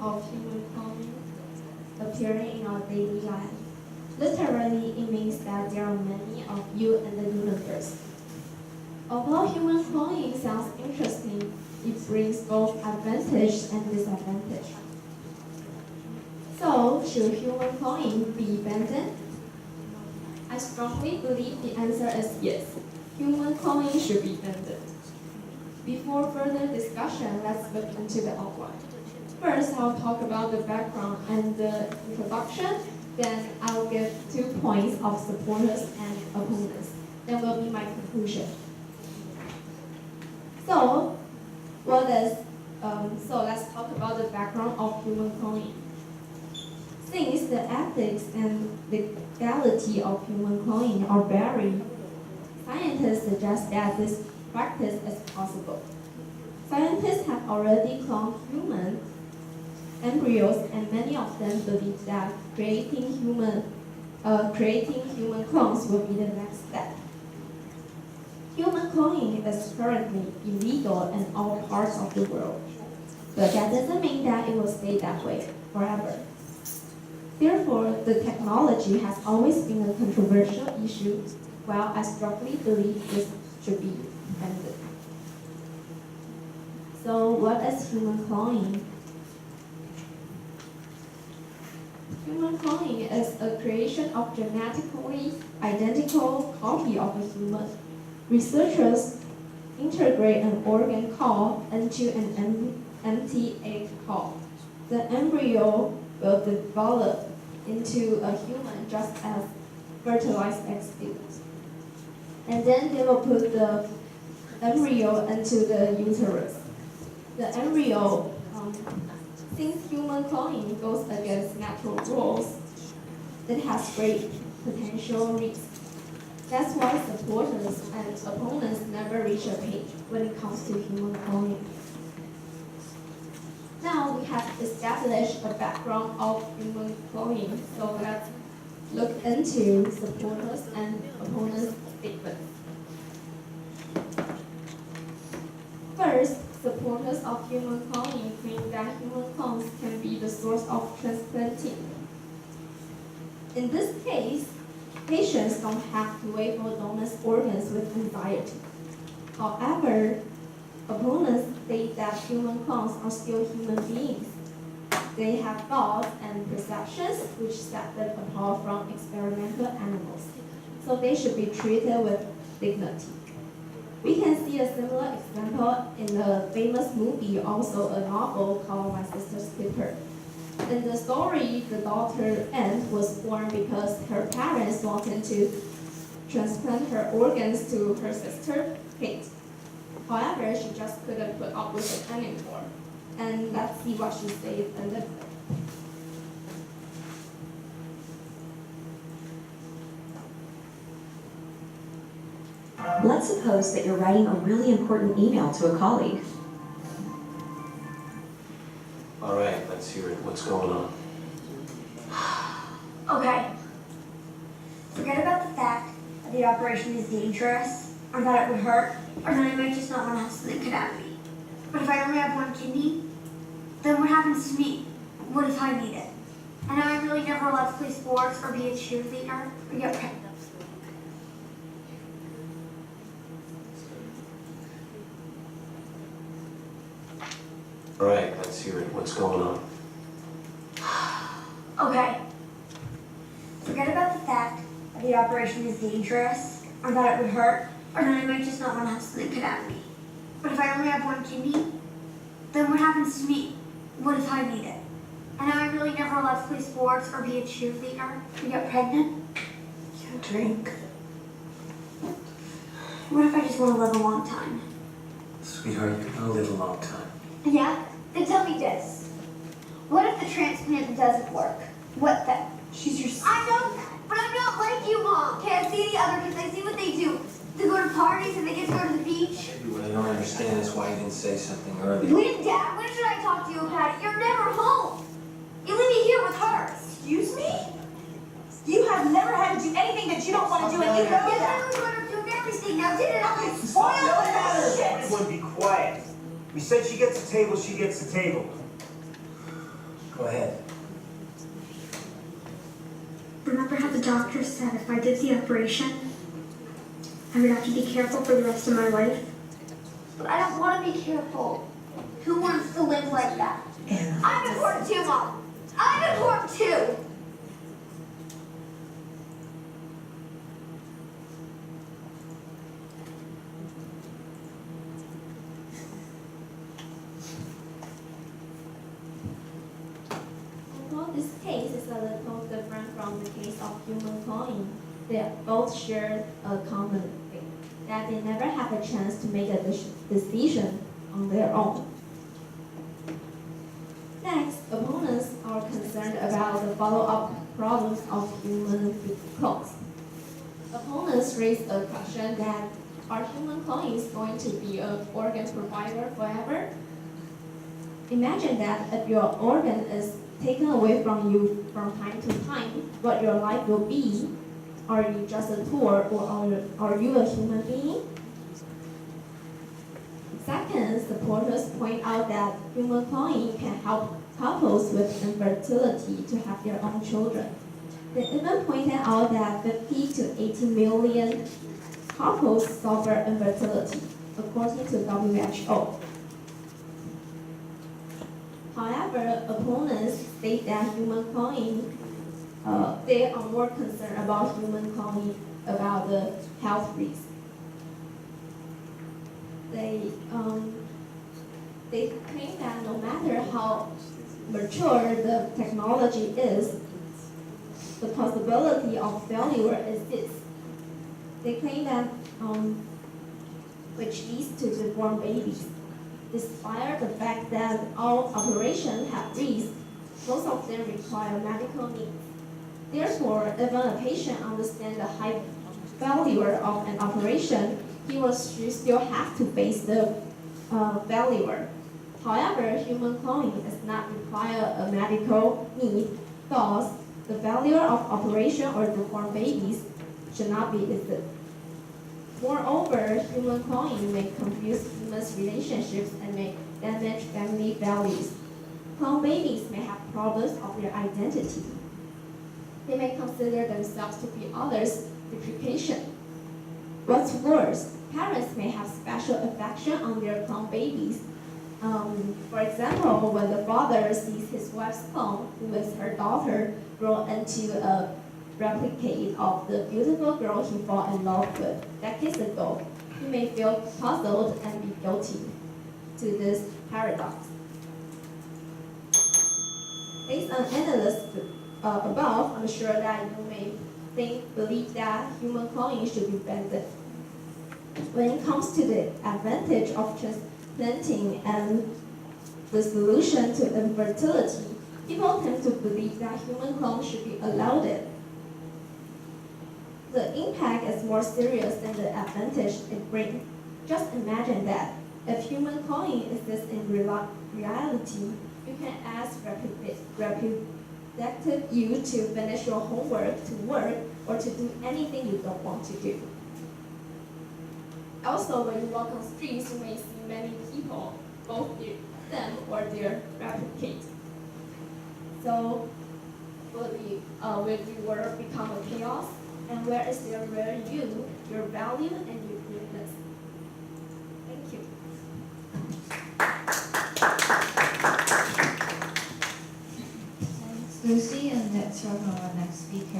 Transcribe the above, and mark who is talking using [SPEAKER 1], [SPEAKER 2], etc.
[SPEAKER 1] of human cloning appearing in our daily life. Literally, it means that there are many of you in the universe. Although human cloning sounds interesting, it brings both advantage and disadvantage. So, should human cloning be abandoned? I strongly believe the answer is yes. Human cloning should be abandoned. Before further discussion, let's look into the outline. First, I'll talk about the background and the introduction. Then I'll give 2 points of supporters and opponents. Then will be my conclusion. So let's talk about the background of human cloning. Since the ethics and legality of human cloning are varied, scientists suggest that this practice is possible. Scientists have already cloned human embryos, and many of them believe that creating human clones will be the next step. Human cloning is currently illegal in all parts of the world, but that doesn't mean that it will stay that way forever. Therefore, the technology has always been a controversial issue, while I strongly believe this should be ended. So, what is human cloning? Human cloning is a creation of genetically identical copy of a human. Researchers integrate an organ core into an empty egg core. The embryo will develop into a human just as fertilized eggs do. And then they will put the embryo into the uterus. The embryo, since human cloning goes against natural rules, it has great potential risks. That's why supporters and opponents never reach a page when it comes to human cloning. Now we have established a background of human cloning, so let's look into supporters and opponents' statements. First, supporters of human cloning claim that human clones can be the source of transplanting. In this case, patients don't have to wait for donors' organs with anxiety. However, opponents state that human clones are still human beings. They have thoughts and perceptions which set them apart from experimental animals, so they should be treated with dignity. We can see a similar example in the famous movie, also a novel called My Sister's Keeper. In the story, the daughter Anne was born because her parents wanted to transplant her organs to her sister Kate. However, she just couldn't put up with it anymore. And let's see what she said and lived with.
[SPEAKER 2] Let's suppose that you're writing a really important email to a colleague.
[SPEAKER 3] All right, let's hear it. What's going on?
[SPEAKER 4] Okay. Forget about the fact that the operation is dangerous, or that it would hurt, or that I might just not want to have something cut out of me. But if I only have one kidney, then what happens to me? What if I need it? And am I really never allowed to play sports, or be a cheerleader, or get pregnant?
[SPEAKER 3] All right, let's hear it. What's going on?
[SPEAKER 4] Okay. Forget about the fact that the operation is dangerous, or that it would hurt, or that I might just not want to have something cut out of me. But if I only have one kidney, then what happens to me? What if I need it? And am I really never allowed to play sports, or be a cheerleader, or get pregnant?
[SPEAKER 2] Can't drink.
[SPEAKER 4] What if I just want to live a long time?
[SPEAKER 3] Sweetheart, you're gonna live a long time.
[SPEAKER 4] Yeah? Then tell me this. What if the transplant doesn't work? What then?
[SPEAKER 2] She's your
[SPEAKER 4] I know that, but I'm not like you, Mom. Okay, I see the other kids. I see what they do. They go to parties and they get to go to the beach.
[SPEAKER 3] What I don't understand is why you didn't say something earlier.
[SPEAKER 4] When, Dad? When should I talk to you about it? You're never home. You leave me here with her.
[SPEAKER 5] Excuse me? You have never had to do anything that you don't want to do, and you know
[SPEAKER 4] Yes,
[SPEAKER 5] that.
[SPEAKER 4] I was going to do everything. Now, didn't I?
[SPEAKER 5] Spoil the matter.
[SPEAKER 6] Everyone be quiet. We said she gets a table, she gets a table. Go ahead.
[SPEAKER 4] Remember how the doctor said if I did the operation, I would have to be careful for the rest of my life? But I don't want to be careful. Who wants to live like that?
[SPEAKER 6] Anna.
[SPEAKER 4] I'm important too, Mom. I'm important too.
[SPEAKER 1] Although this case is a little different from the case of human cloning, they both share a common thing, that they never have a chance to make a decision on their own. Next, opponents are concerned about the follow-up problems of human clones. Opponents raise a question that are human clones going to be an organ provider forever? Imagine that if your organ is taken away from you from time to time, what your life will be. Are you just a tool, or are you a human being? Second, supporters point out that human cloning can help couples with infertility to have their own children. They even pointed out that 50 to 80 million couples suffer infertility, according to WHO. However, opponents state that human cloning, they are more concerned about human cloning about the health risk. They claim that no matter how mature the technology is, the possibility of failure exists. They claim that, which leads to deformed babies. Despite the fact that all operations have risks, most of them require medical needs. Therefore, even a patient understands the high failure of an operation, he or she still have to face the failure. However, human cloning does not require a medical need, thus the failure of operation or deformed babies should not be listed. Moreover, human cloning may confuse humans' relationships and may damage family values. Clone babies may have problems of their identity. They may consider themselves to be others' duplication. What's worse, parents may have special affection on their clone babies. For example, when the father sees his wife's clone, who is her daughter, grow into a replicate of the beautiful girl he fell in love with decades ago, he may feel puzzled and be guilty to this paradox. Based on analysis above, I'm sure that you may believe that human cloning should be banned. When it comes to the advantage of transplanting and the solution to infertility, people tend to believe that human clones should be allowed. The impact is more serious than the advantage it brings. Just imagine that if human cloning exists in reality, you can ask reproductive you to finish your homework, to work, or to do anything you don't want to do. Also, when you walk on streets, you may see many people, both them or their replicate. So, will the world become a chaos? And where is your real you, your value, and your uniqueness? Thank you.
[SPEAKER 7] Thanks, Lucy, and let's welcome our next speaker.